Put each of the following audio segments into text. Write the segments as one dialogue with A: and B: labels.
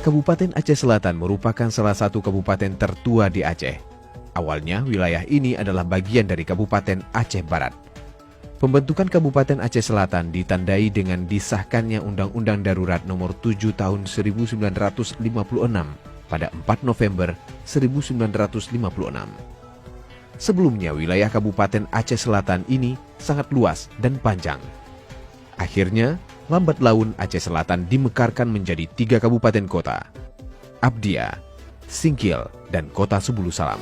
A: Kabupaten Aceh Selatan merupakan salah satu kabupaten tertua di Aceh. Awalnya, wilayah ini adalah bagian dari Kabupaten Aceh Barat. Pembentukan Kabupaten Aceh Selatan ditandai dengan disahkannya Undang-Undang Darurat Nomor 7 Tahun 1956 pada 4 November 1956. Sebelumnya, wilayah Kabupaten Aceh Selatan ini sangat luas dan panjang. Akhirnya, lambat laun Aceh Selatan dimekarkan menjadi 3 kabupaten kota: Abdia, Singkil, dan Kota Sebulu Salam.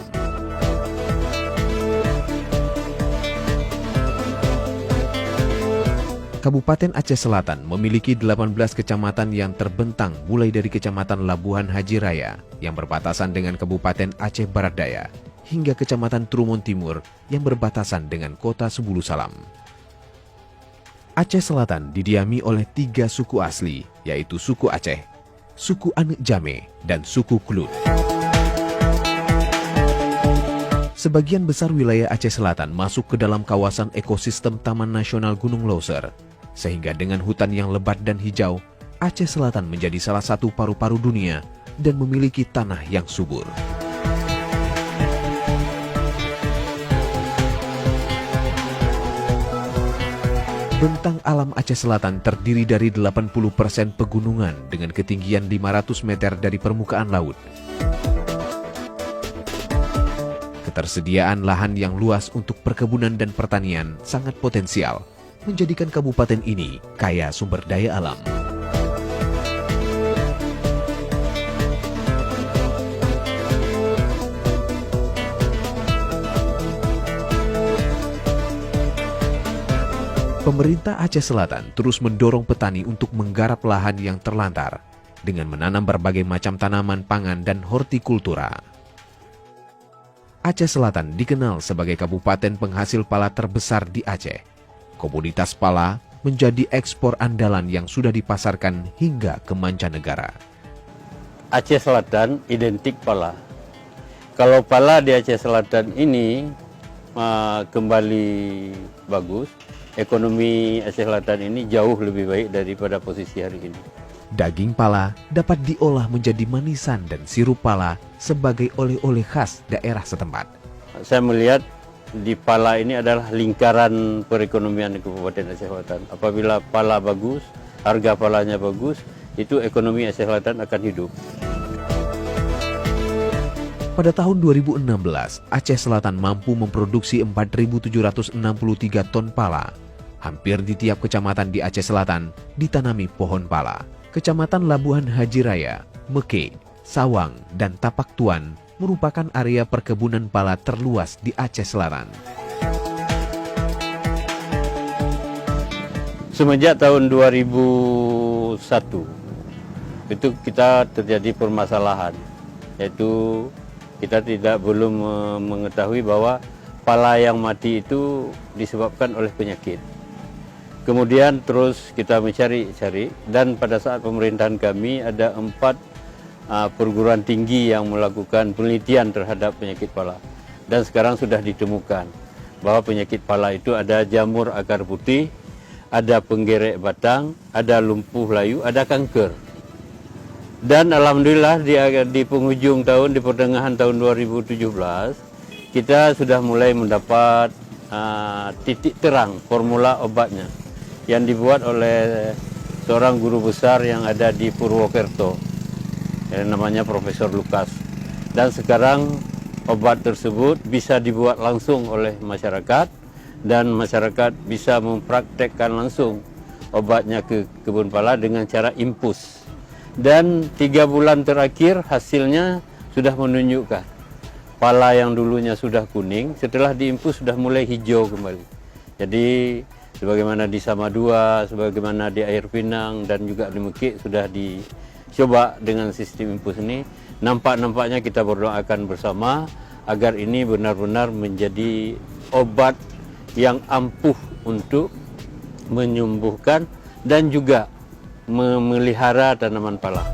A: Kabupaten Aceh Selatan memiliki 18 kecamatan yang terbentang mulai dari Kecamatan Labuhan Haji Raya yang berbatasan dengan Kabupaten Aceh Barat Daya hingga Kecamatan Trumon Timur yang berbatasan dengan Kota Sebulu Salam. Aceh Selatan didiami oleh 3 suku asli, yaitu suku Aceh, suku Anek Jame, dan suku Kluth. Sebagian besar wilayah Aceh Selatan masuk ke dalam kawasan ekosistem Taman Nasional Gunung Leuser, sehingga dengan hutan yang lebat dan hijau, Aceh Selatan menjadi salah satu paru-paru dunia dan memiliki tanah yang subur. Bentang alam Aceh Selatan terdiri dari 80% pegunungan dengan ketinggian 500 meter dari permukaan laut. Ketersediaan lahan yang luas untuk perkebunan dan pertanian sangat potensial, menjadikan kabupaten ini kaya sumber daya alam. Pemerintah Aceh Selatan terus mendorong petani untuk menggarap lahan yang terlantar dengan menanam berbagai macam tanaman pangan dan hortikultura. Aceh Selatan dikenal sebagai kabupaten penghasil pala terbesar di Aceh. Komoditas pala menjadi ekspor andalan yang sudah dipasarkan hingga ke mancanegara.
B: Aceh Selatan identik pala. Kalau pala di Aceh Selatan ini kembali bagus, ekonomi Aceh Selatan ini jauh lebih baik daripada posisi hari ini.
A: Daging pala dapat diolah menjadi manisan dan sirup pala sebagai oleh-oleh khas daerah setempat.
B: Saya melihat di pala ini adalah lingkaran perekonomian di Kabupaten Aceh Selatan. Apabila pala bagus, harga palanya bagus, itu ekonomi Aceh Selatan akan hidup.
A: Pada tahun 2016, Aceh Selatan mampu memproduksi 4.763 ton pala. Hampir di tiap kecamatan di Aceh Selatan ditanami pohon pala. Kecamatan Labuhan Haji Raya, Meke, Sawang, dan Tapak Tuan merupakan area perkebunan pala terluas di Aceh Selatan.
B: Semenjak tahun 2001, itu kita terjadi permasalahan, yaitu kita belum mengetahui bahwa pala yang mati itu disebabkan oleh penyakit. Kemudian terus kita mencari-cari, dan pada saat pemerintahan kami ada 4 perguruan tinggi yang melakukan penelitian terhadap penyakit pala. Dan sekarang sudah ditemukan bahwa penyakit pala itu ada jamur akar putih, ada penggerek batang, ada lumpuh layu, ada kanker. Dan alhamdulillah di penghujung tahun, di pertengahan tahun 2017, kita sudah mulai mendapat titik terang formula obatnya yang dibuat oleh seorang guru besar yang ada di Purwokerto, yang namanya Profesor Lukas. Dan sekarang obat tersebut bisa dibuat langsung oleh masyarakat, dan masyarakat bisa mempraktekkan langsung obatnya ke kebun pala dengan cara infus. Dan 3 bulan terakhir hasilnya sudah menunjukkan pala yang dulunya sudah kuning, setelah diinfus sudah mulai hijau kembali. Jadi sebagaimana di Samadua, sebagaimana di Air Pinang, dan juga di Mekik sudah dicoba dengan sistem infus ini. Nampaknya kita berdoakan bersama agar ini benar-benar menjadi obat yang ampuh untuk menyembuhkan dan juga memelihara tanaman pala.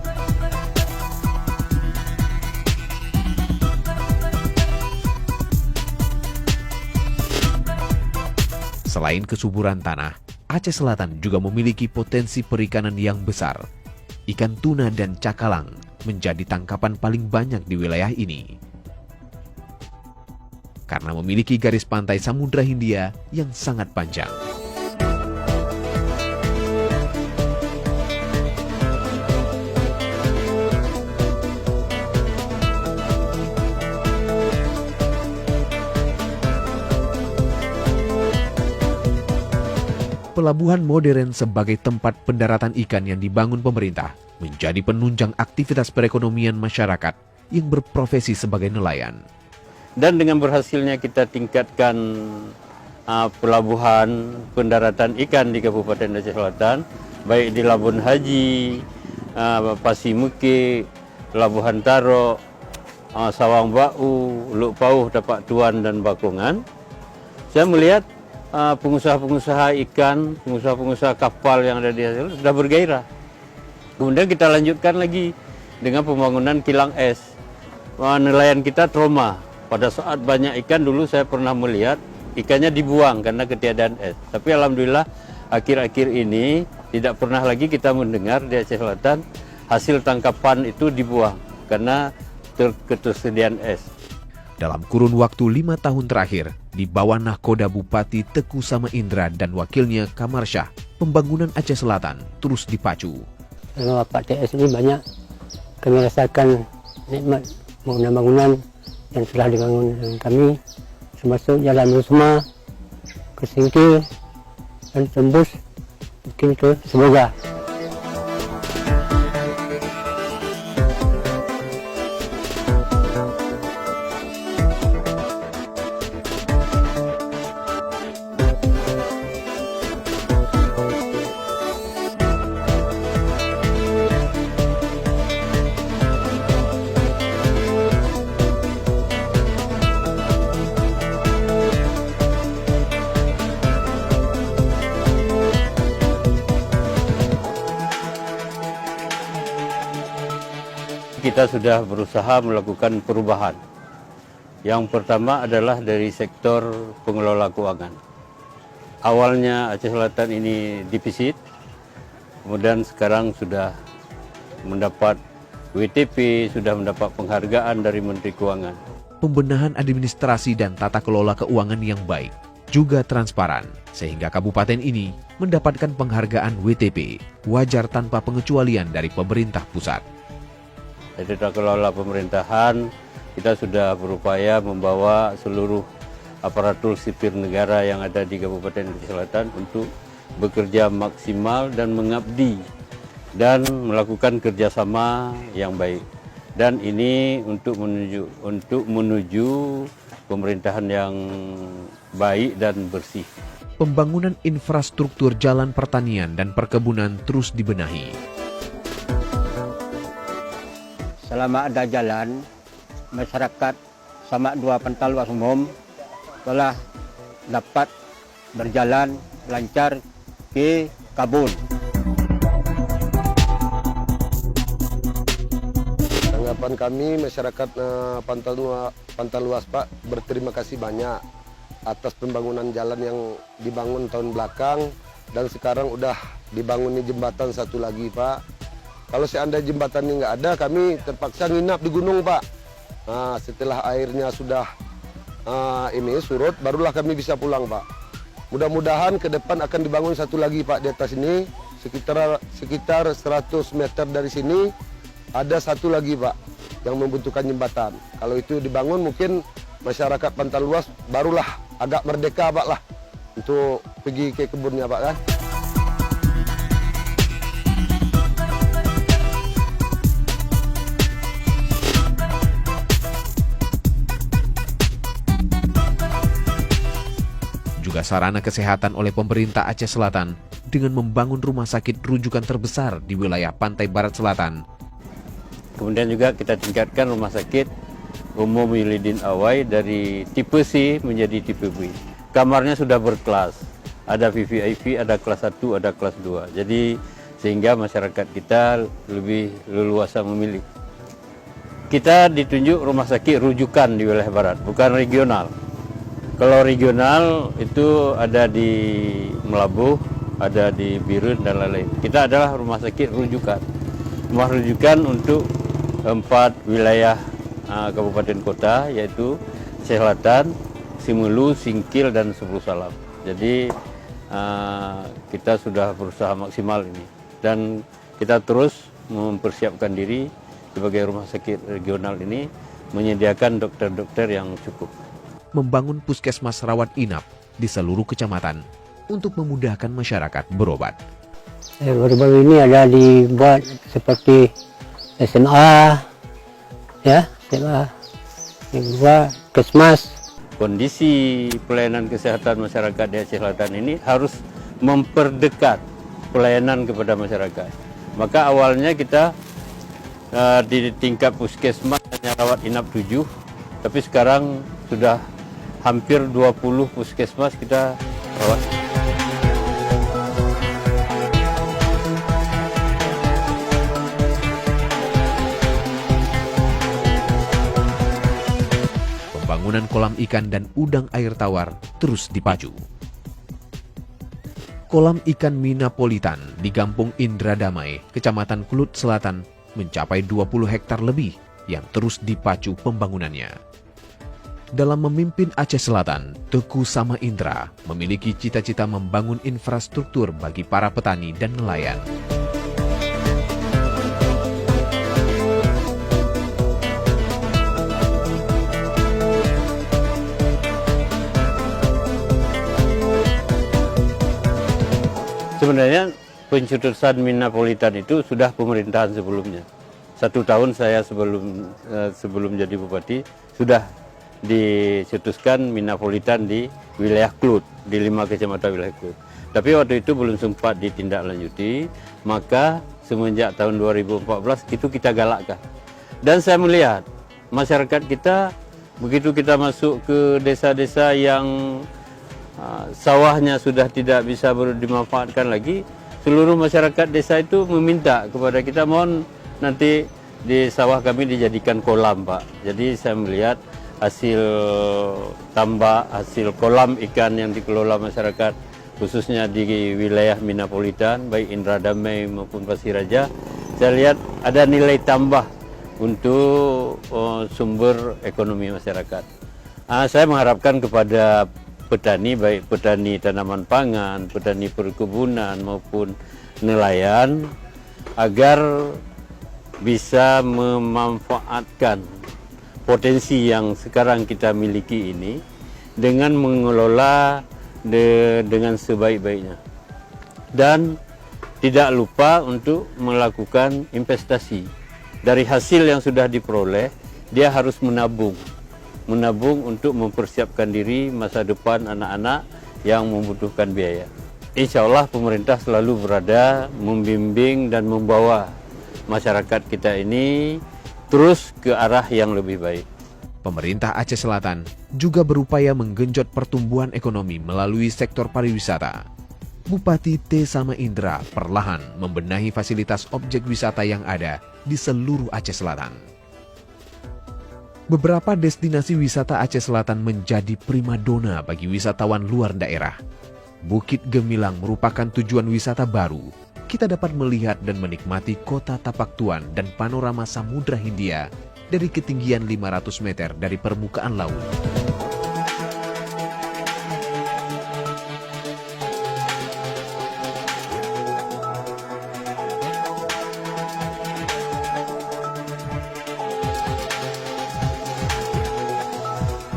A: Selain kesuburan tanah, Aceh Selatan juga memiliki potensi perikanan yang besar. Ikan tuna dan cakalang menjadi tangkapan paling banyak di wilayah ini. Karena memiliki garis pantai Samudra Hindia yang sangat panjang. Pelabuhan modern sebagai tempat pendaratan ikan yang dibangun pemerintah menjadi penunjang aktivitas perekonomian masyarakat yang berprofesi sebagai nelayan.
B: Dan dengan berhasilnya kita tingkatkan pelabuhan pendaratan ikan di Kabupaten Aceh Selatan, baik di Labuan Haji, Pasimuke, Labuhan Taro, Sawang Bau, Luk Pauh, Tapak Tuan, dan Bakungan, saya melihat pengusaha-pengusaha ikan, pengusaha-pengusaha kapal yang ada di Aceh sudah bergairah. Kemudian kita lanjutkan lagi dengan pembangunan kilang es. Nelayan kita trauma. Pada saat banyak ikan dulu saya pernah melihat ikannya dibuang karena ketiadaan es. Tapi alhamdulillah akhir-akhir ini tidak pernah lagi kita mendengar di Aceh Selatan hasil tangkapan itu dibuang karena ketersediaan es.
A: Dalam kurun waktu 5 tahun terakhir, di bawah nahkoda Bupati Teku Sama Indra dan wakilnya Kamar Syah, pembangunan Aceh Selatan terus dipacu.
C: Dengan Bapak TS ini banyak kami rasakan nikmat bangunan-bangunan yang telah dibangun dengan kami, termasuk Jalan Rusma ke Singkil dan tembus mungkin ke Semoga.
B: Kita sudah berusaha melakukan perubahan. Yang pertama adalah dari sektor pengelola keuangan. Awalnya Aceh Selatan ini defisit, kemudian sekarang sudah mendapat WTP, sudah mendapat penghargaan dari Menteri Keuangan.
A: Pembenahan administrasi dan tata kelola keuangan yang baik, juga transparan, sehingga kabupaten ini mendapatkan penghargaan WTP, wajar tanpa pengecualian dari pemerintah pusat.
B: Dari tata kelola pemerintahan, kita sudah berupaya membawa seluruh aparatur sipil negara yang ada di Kabupaten Aceh Selatan untuk bekerja maksimal dan mengabdi dan melakukan kerjasama yang baik. Dan ini untuk menuju pemerintahan yang baik dan bersih.
A: Pembangunan infrastruktur jalan pertanian dan perkebunan terus dibenahi.
C: Selama ada jalan, masyarakat sama 2 pantal luas umum telah dapat berjalan lancar ke Kabul.
D: Tanggapan kami masyarakat Pantal Luas Pak, berterima kasih banyak atas pembangunan jalan yang dibangun tahun belakang dan sekarang udah dibangun jembatan satu lagi Pak. Kalau seandainya jembatan ini nggak ada, kami terpaksa nginap di gunung Pak. Nah, setelah airnya sudah ini surut, barulah kami bisa pulang Pak. Mudah-mudahan ke depan akan dibangun satu lagi Pak di atas ini, sekitar 100 meter dari sini ada satu lagi Pak yang membutuhkan jembatan. Kalau itu dibangun mungkin masyarakat Pantal Luas barulah agak merdeka Pak lah untuk pergi ke kebunnya Pak kan.
A: Juga sarana kesehatan oleh pemerintah Aceh Selatan dengan membangun rumah sakit rujukan terbesar di wilayah pantai barat selatan.
B: Kemudian juga kita tingkatkan rumah sakit umum Wilidin Awai dari tipe C menjadi tipe B. Kamarnya sudah berkelas, ada VVIP, ada kelas 1, ada kelas 2. Jadi sehingga masyarakat kita lebih leluasa memilih. Kita ditunjuk rumah sakit rujukan di wilayah barat, bukan regional. Kalau regional itu ada di Melabuh, ada di Birun dan lain-lain. Kita adalah rumah sakit rujukan. Rumah rujukan untuk 4 wilayah kabupaten kota, yaitu Aceh Selatan, Simelu, Singkil, dan Sepuluh Salam. Jadi kita sudah berusaha maksimal ini, dan kita terus mempersiapkan diri sebagai rumah sakit regional ini menyediakan dokter-dokter yang cukup.
A: Membangun puskesmas rawat inap di seluruh kecamatan untuk memudahkan masyarakat berobat.
C: Baru-baru ini ada dibuat seperti SMA, ya, SMA, yang kedua Kesmas.
B: Kondisi pelayanan kesehatan masyarakat di Aceh Selatan ini harus memperdekat pelayanan kepada masyarakat. Maka awalnya kita di tingkat puskesmas hanya rawat inap 7, tapi sekarang sudah hampir 20 puskesmas kita rawat.
A: Pembangunan kolam ikan dan udang air tawar terus dipacu. Kolam ikan Minapolitan di Kampung Indradamai, Kecamatan Kelut Selatan, mencapai 20 hektar lebih yang terus dipacu pembangunannya. Dalam memimpin Aceh Selatan, Teguh Sama Indra memiliki cita-cita membangun infrastruktur bagi para petani dan nelayan.
B: Sebenarnya pencetusan Minapolitan itu sudah pemerintahan sebelumnya. 1 tahun saya sebelum jadi bupati sudah dicetuskan Minapolitan di wilayah Kelut, di 5 kecamatan wilayah Kelut. Tapi waktu itu belum sempat ditindaklanjuti, maka semenjak tahun 2014 itu kita galakkan. Dan saya melihat masyarakat kita, begitu kita masuk ke desa-desa yang sawahnya sudah tidak bisa dimanfaatkan lagi, seluruh masyarakat desa itu meminta kepada kita, mohon nanti di sawah kami dijadikan kolam, Pak. Jadi saya melihat hasil tambak, hasil kolam ikan yang dikelola masyarakat, khususnya di wilayah Minapolitan, baik Indradamai maupun Pasir Raja, saya lihat ada nilai tambah untuk sumber ekonomi masyarakat. Saya mengharapkan kepada petani, baik petani tanaman pangan, petani perkebunan maupun nelayan, agar bisa memanfaatkan potensi yang sekarang kita miliki ini dengan mengelola dengan sebaik-baiknya. Dan tidak lupa untuk melakukan investasi. Dari hasil yang sudah diperoleh, dia harus menabung untuk mempersiapkan diri masa depan anak-anak yang membutuhkan biaya. Insya Allah pemerintah selalu berada membimbing dan membawa masyarakat kita ini terus ke arah yang lebih baik.
A: Pemerintah Aceh Selatan juga berupaya menggenjot pertumbuhan ekonomi melalui sektor pariwisata. Bupati T. Sama Indra perlahan membenahi fasilitas objek wisata yang ada di seluruh Aceh Selatan. Beberapa destinasi wisata Aceh Selatan menjadi primadona bagi wisatawan luar daerah. Bukit Gemilang merupakan tujuan wisata baru. Kita dapat melihat dan menikmati kota Tapak Tuan dan panorama Samudra Hindia dari ketinggian 500 meter dari permukaan laut.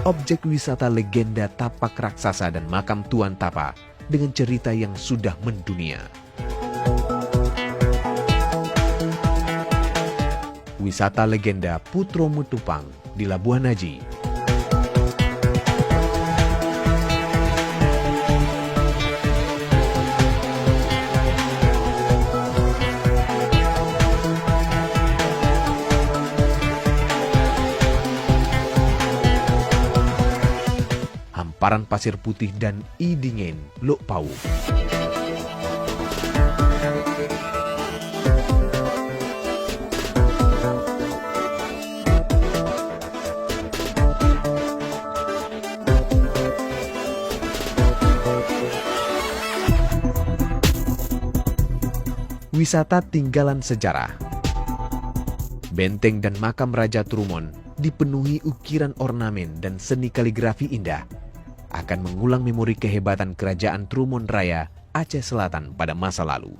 A: Objek wisata legenda Tapak Raksasa dan Makam Tuan Tapa dengan cerita yang sudah mendunia. Wisata legenda Putro Mutupang di Labuan Haji. Hamparan pasir putih dan Idingen Lok Pau. Wisata tinggalan sejarah. benteng dan makam Raja Trumon dipenuhi ukiran ornamen dan seni kaligrafi indah akan mengulang memori kehebatan Kerajaan Trumon Raya Aceh Selatan pada masa lalu.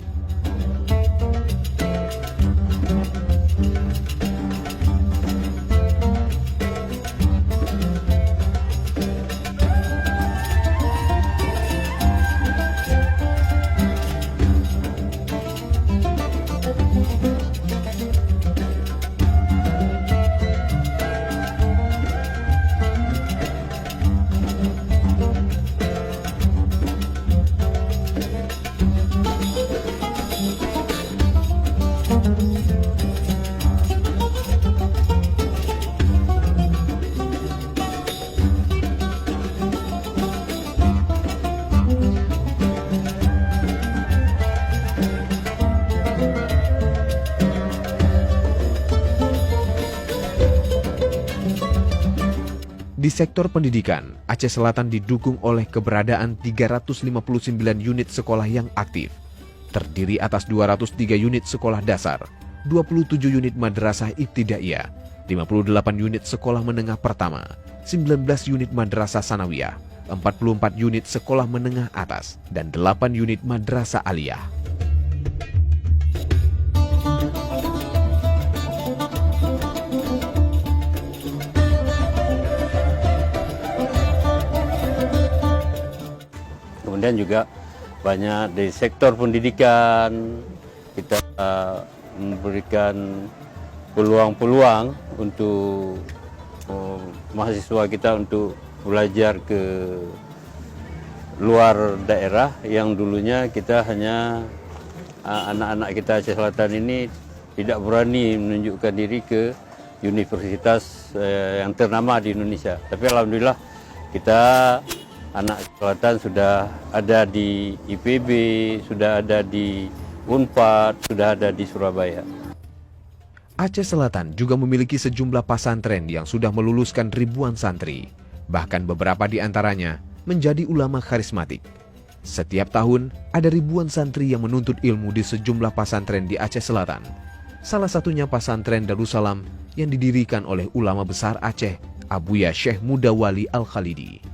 A: Di sektor pendidikan, Aceh Selatan didukung oleh keberadaan 359 unit sekolah yang aktif, terdiri atas 203 unit sekolah dasar, 27 unit madrasah ibtidaiyah, 58 unit sekolah menengah pertama, 19 unit madrasah sanawiyah, 44 unit sekolah menengah atas, dan 8 unit madrasah aliyah.
B: Kemudian juga banyak dari sektor pendidikan kita memberikan peluang-peluang untuk mahasiswa kita untuk belajar ke luar daerah yang dulunya kita hanya anak-anak kita Aceh Selatan ini tidak berani menunjukkan diri ke universitas yang ternama di Indonesia. Tapi alhamdulillah kita anak Selatan sudah ada di IPB, sudah ada di Unpad, sudah ada di Surabaya.
A: Aceh Selatan juga memiliki sejumlah pesantren yang sudah meluluskan ribuan santri. Bahkan beberapa di antaranya menjadi ulama karismatik. Setiap tahun ada ribuan santri yang menuntut ilmu di sejumlah pesantren di Aceh Selatan. Salah satunya pesantren Darussalam yang didirikan oleh ulama besar Aceh, Abuya Syekh Mudawali Al-Khalidi.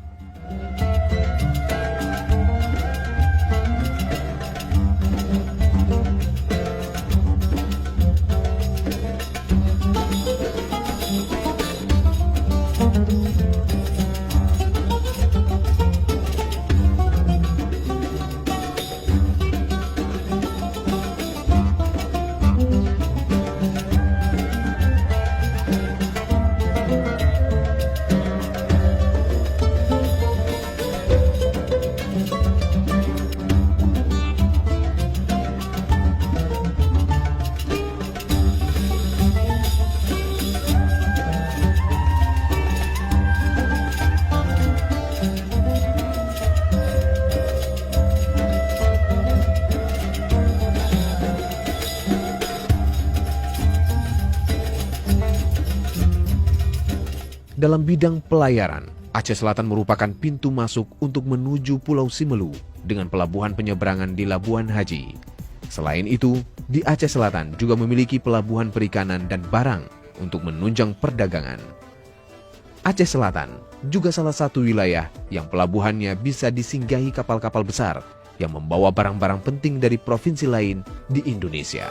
A: Dalam bidang pelayaran, Aceh Selatan merupakan pintu masuk untuk menuju Pulau Simelu dengan pelabuhan penyeberangan di Labuan Haji. Selain itu, di Aceh Selatan juga memiliki pelabuhan perikanan dan barang untuk menunjang perdagangan. Aceh Selatan juga salah satu wilayah yang pelabuhannya bisa disinggahi kapal-kapal besar yang membawa barang-barang penting dari provinsi lain di Indonesia.